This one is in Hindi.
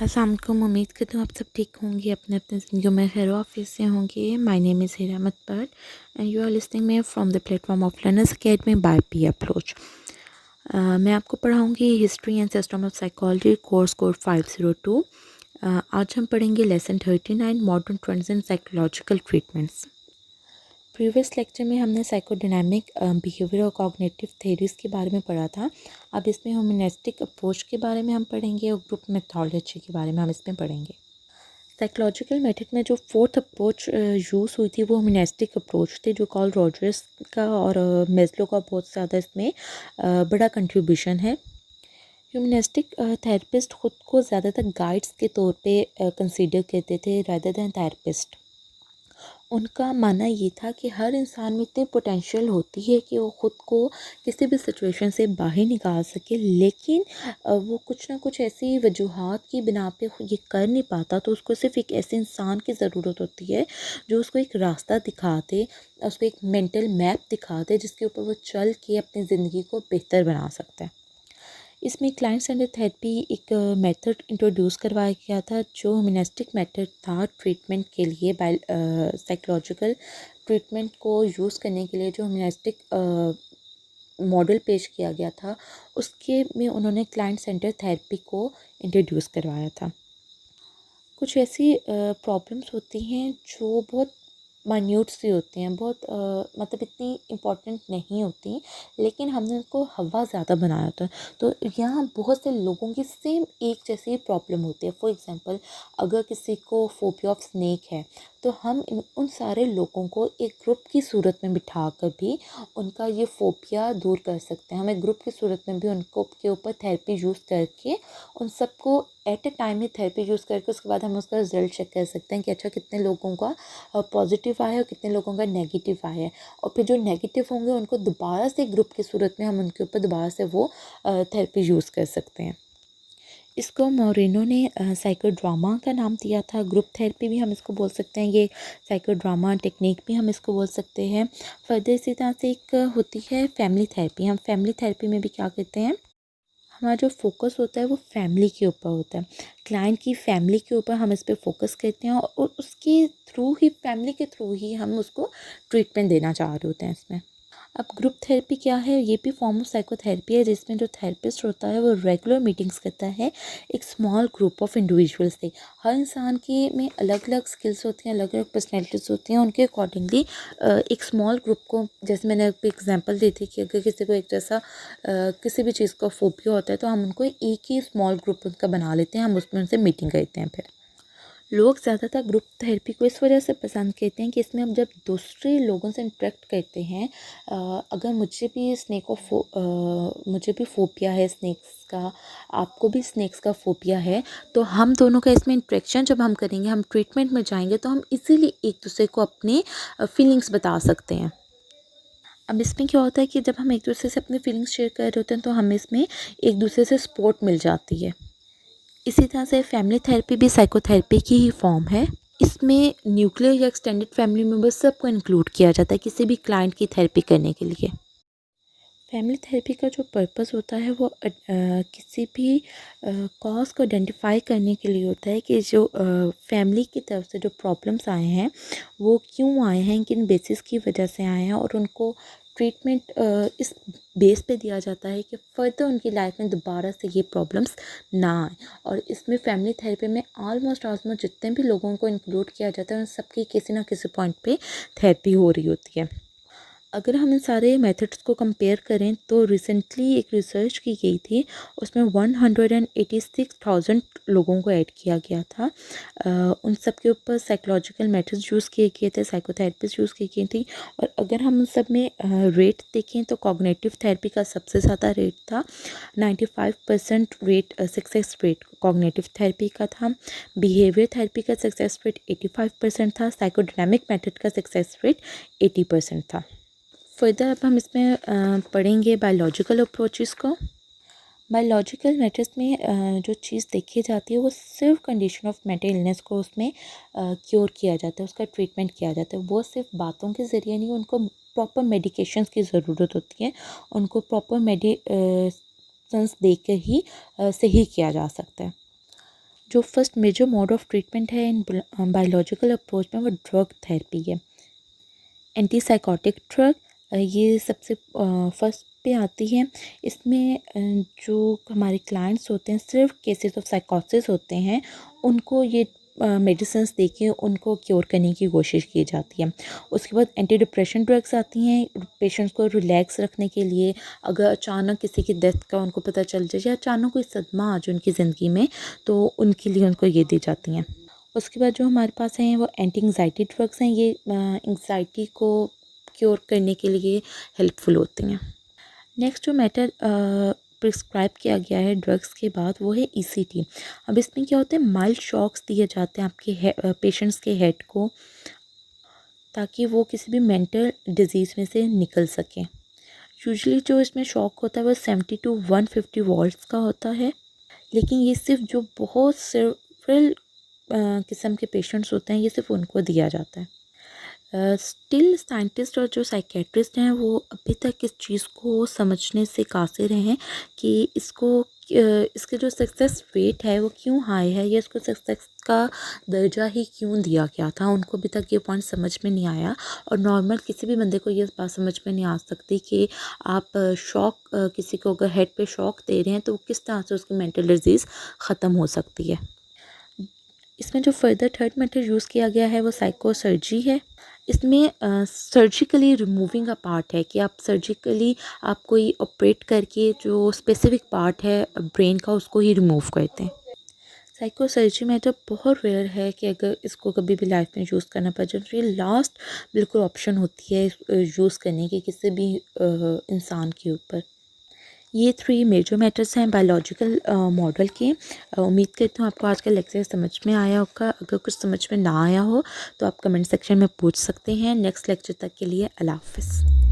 अस्सलाम वालेकुम। उम्मीद करती हूँ आप सब ठीक होंगे, अपने अपने ज़िंदगी में खैर ऑफिस से होंगे। My name is Hira Ahmed Butt and you are listening me from the platform of learners academy by P approach. मैं आपको पढ़ाऊँगी history and system of psychology course code 502। आज हम पढ़ेंगे lesson 39 modern trends and psychological treatments. Previous lecture में हमने साइकोडायनामिक बिहेवियर और कॉग्निटिव थेरीज़ के बारे में पढ़ा था। अब इसमें ह्यूमनिस्टिक अप्रोच के बारे में हम पढ़ेंगे और ग्रुप मेथोडोलॉजी के बारे में हम इसमें पढ़ेंगे। साइकोलॉजिकल मेथड में जो फोर्थ अप्रोच यूज़ हुई थी वो ह्यूमनिस्टिक अप्रोच थी, जो कार्ल रॉजर्स का और मेस्लो का बहुत ज़्यादा इसमें बड़ा कंट्रीब्यूशन है। ह्यूमनिस्टिक थेरेपिस्ट ख़ुद को ज़्यादातर गाइड्स के तौर पे कंसीडर करते थे रादर दैन थेरेपिस्ट। उनका मानना ये था कि हर इंसान में इतनी पोटेंशियल होती है कि वो ख़ुद को किसी भी सिचुएशन से बाहर निकाल सके, लेकिन वो कुछ ना कुछ ऐसी वजूहात की बिना पे ये कर नहीं पाता। तो उसको सिर्फ एक ऐसे इंसान की ज़रूरत होती है जो उसको एक रास्ता दिखा दे, उसको एक मेंटल मैप दिखा दे जिसके ऊपर वो चल के अपनी ज़िंदगी को बेहतर बना सकता है। इसमें क्लाइंट सेंटर थेरेपी एक मेथड इंट्रोड्यूस करवाया गया था, जो ह्यूमनिस्टिक मेथड था ट्रीटमेंट के लिए। साइकोलॉजिकल ट्रीटमेंट को यूज़ करने के लिए जो ह्यूमनिस्टिक मॉडल पेश किया गया था, उसके में उन्होंने क्लाइंट सेंटर थेरेपी को इंट्रोड्यूस करवाया था। कुछ ऐसी प्रॉब्लम्स होती हैं जो बहुत माइन्यूट सी होती हैं, बहुत मतलब इतनी इम्पोर्टेंट नहीं होती, लेकिन हमने उनको हवा ज़्यादा बनाया होता है। तो यहाँ बहुत से लोगों की सेम एक जैसी प्रॉब्लम होती है। फॉर एग्ज़ाम्पल, अगर किसी को फोबिया ऑफ स्नेक है, तो हम उन सारे लोगों को एक ग्रुप की सूरत में बिठा कर भी उनका ये फोबिया दूर कर सकते हैं। हम एक ग्रुप की सूरत में भी उनको के ऊपर थेरेपी यूज़ करके उन सबको at a time he therapy use करके उसके बाद हम उसका रिज़ल्ट चेक कर सकते हैं कि अच्छा कितने लोगों का पॉजिटिव आया है और कितने लोगों का नेगेटिव आया है। और फिर जो नेगेटिव होंगे उनको दोबारा से ग्रुप की सूरत में हम उनके ऊपर दोबारा से वो थेरेपी यूज़ कर सकते हैं। इसको मोरिनो ने साइकोड्रामा का नाम दिया था। ग्रुप थेरेपी भी हम इसको बोल सकते हैं, ये साइकोड्रामा टेक्निक भी हम इसको बोल सकते हैं। फर्दर इसी तरह से एक होती है फैमिली थेरेपी। हम फैमिली थेरेपी में भी क्या करते हैं, हमारा जो फोकस होता है वो फैमिली के ऊपर होता है। क्लाइंट की फैमिली के ऊपर हम इस पे फोकस करते हैं और उसके थ्रू ही, फैमिली के थ्रू ही हम उसको ट्रीटमेंट देना चाह रहे होते हैं इसमें। अब ग्रुप थेरेपी क्या है, ये भी फॉर्म ऑफ साइकोथेरेपी है, जिसमें जो थेरेपिस्ट होता है वो रेगुलर मीटिंग्स करता है एक स्मॉल ग्रुप ऑफ इंडिविजुअल्स से। हर इंसान की में अलग अलग स्किल्स होती हैं, अलग अलग पर्सनैलिटीज़ होती हैं, उनके अकॉर्डिंगली एक स्मॉल ग्रुप को, जैसे मैंने एक एग्जांपल दी थी कि अगर किसी को एक जैसा किसी भी चीज़ का फोबिया होता है तो हम उनको एक ही स्मॉल ग्रुप उनका बना लेते हैं, हम उसमें उनसे मीटिंग करते हैं। फिर लोग ज़्यादातर ग्रुप थेरेपी को इस वजह से पसंद करते हैं कि इसमें हम जब दूसरे लोगों से इंटरेक्ट करते हैं, अगर मुझे भी फोबिया है स्नेक्स का, आपको भी स्नेक्स का फोबिया है, तो हम दोनों का इसमें इंटरेक्शन जब हम करेंगे, हम ट्रीटमेंट में जाएंगे तो हम इजीली एक दूसरे को अपने फीलिंग्स बता सकते हैं। अब इसमें क्या होता है कि जब हम एक दूसरे से अपनी फीलिंग्स शेयर कर रहे होते हैं तो हमें इसमें एक दूसरे से सपोर्ट मिल जाती है। इसी तरह से फैमिली थेरेपी भी साइकोथेरेपी की ही फॉर्म है। इसमें न्यूक्लियर या एक्सटेंडेड फैमिली मेम्बर्स सबको इंक्लूड किया जाता है किसी भी क्लाइंट की थेरेपी करने के लिए। फैमिली थेरेपी का जो पर्पस होता है वो किसी भी कॉज को आइडेंटिफाई करने के लिए होता है कि जो फैमिली की तरफ से जो प्रॉब्लम्स आए हैं वो क्यों आए हैं, किन बेसिस की वजह से आए हैं, और उनको ट्रीटमेंट इस बेस पे दिया जाता है कि फ़र्दर उनकी लाइफ में दोबारा से ये प्रॉब्लम्स ना आए। और इसमें फैमिली थेरेपी में ऑलमोस्ट जितने भी लोगों को इंक्लूड किया जाता है उन सबकी किसी ना किसी पॉइंट पे थेरेपी हो रही होती है। अगर हम इन सारे मेथड्स को कंपेयर करें तो रिसेंटली एक रिसर्च की गई थी, उसमें 186,000 लोगों को ऐड किया गया था। उन सब के ऊपर साइकोलॉजिकल मेथड्स यूज़ किए गए थे, साइकोथेरेपीज यूज़ की गई थी। और अगर हम उन सब में रेट देखें तो कॉग्निटिव थेरेपी का सबसे ज़्यादा रेट था, 95% rate success rate cognitive therapy का था। बिहेवियर थेरेपी का सक्सेस रेट 85% था। साइकोडायनामिक मेथड का सक्सेस रेट 80% था। फर्दर अब हम इसमें पढ़ेंगे बायोलॉजिकल अप्रोचेस को। बायोलॉजिकल मेथड्स में जो चीज़ देखी जाती है वो सिर्फ कंडीशन ऑफ मेंटल इलनेस को उसमें क्योर किया जाता है, उसका ट्रीटमेंट किया जाता है। वो सिर्फ बातों के ज़रिए नहीं, उनको प्रॉपर मेडिकेशंस की ज़रूरत होती है, उनको प्रॉपर मेडिसिन्स देकर ही सही किया जा सकता है। जो first major mode of treatment है इन बायोलॉजिकल अप्रोच में, वो ड्रग थेरेपी है। एंटीसाइकोटिक ड्रग ये सबसे फर्स्ट पे आती है। इसमें जो हमारे क्लाइंट्स होते हैं, सिर्फ केसेस ऑफ साइकोसिस होते हैं, उनको ये मेडिसिन्स देके उनको क्योर करने की कोशिश की जाती है। उसके बाद एंटी डिप्रेशन ड्रग्स आती हैं पेशेंट्स को रिलैक्स रखने के लिए। अगर अचानक किसी की डेथ का उनको पता चल जाए या अचानक कोई सदमा आ जाए उनकी ज़िंदगी में, तो उनके लिए उनको ये दी जाती हैं। उसके बाद जो हमारे पास हैं वो एंटी एंग्जाइटी ड्रग्स हैं। ये एंग्जाइटी को क्योर करने के लिए हेल्पफुल होती हैं। नेक्स्ट जो मेथड प्रिस्क्राइब किया गया है ड्रग्स के बाद, वो है ईसीटी। अब इसमें क्या होता है, माइल्ड शॉक्स दिए जाते हैं आपके पेशेंट्स के हेड को, ताकि वो किसी भी मेंटल डिजीज़ में से निकल सकें। यूजुअली जो इसमें शॉक होता है वो 70 to 150 वॉल्ट्स का होता है, लेकिन ये सिर्फ जो बहुत सिविल किस्म के पेशेंट्स होते हैं, ये सिर्फ उनको दिया जाता है। स्टिल साइंटिस्ट और जो साइकेट्रिस्ट हैं वो अभी तक इस चीज़ को समझने से कासिर हैं कि इसके जो सक्सेस रेट है वो क्यों हाई है, या इसको सक्सेस का दर्जा ही क्यों दिया गया था। उनको अभी तक ये पॉइंट समझ में नहीं आया, और नॉर्मल किसी भी बंदे को ये बात समझ में नहीं आ सकती कि आप किसी को अगर हेड पे शॉक दे रहे हैं तो किस तरह से उसकी मेंटल डिजीज़ ख़त्म हो सकती है। इसमें जो फर्दर थर्ड मेथड यूज़ किया गया है वो साइकोसर्जी है। इसमें सर्जिकली रिमूविंग अ पार्ट है कि आप सर्जिकली आप कोई ऑपरेट करके जो स्पेसिफिक पार्ट है ब्रेन का उसको ही रिमूव करते हैं। साइकोसर्जी मेथड बहुत रेयर है कि अगर इसको कभी भी लाइफ में यूज़ करना पड़ जाए, तो ये लास्ट बिल्कुल ऑप्शन होती है यूज़ करने की किसी भी इंसान के ऊपर। ये 3 मेजर मैटर्स हैं बायोलॉजिकल मॉडल के। उम्मीद करती हूँ आपको आज का लेक्चर समझ में आया होगा। अगर कुछ समझ में ना आया हो तो आप कमेंट सेक्शन में पूछ सकते हैं। नेक्स्ट लेक्चर तक के लिए अल्लाह हाफ़िज़।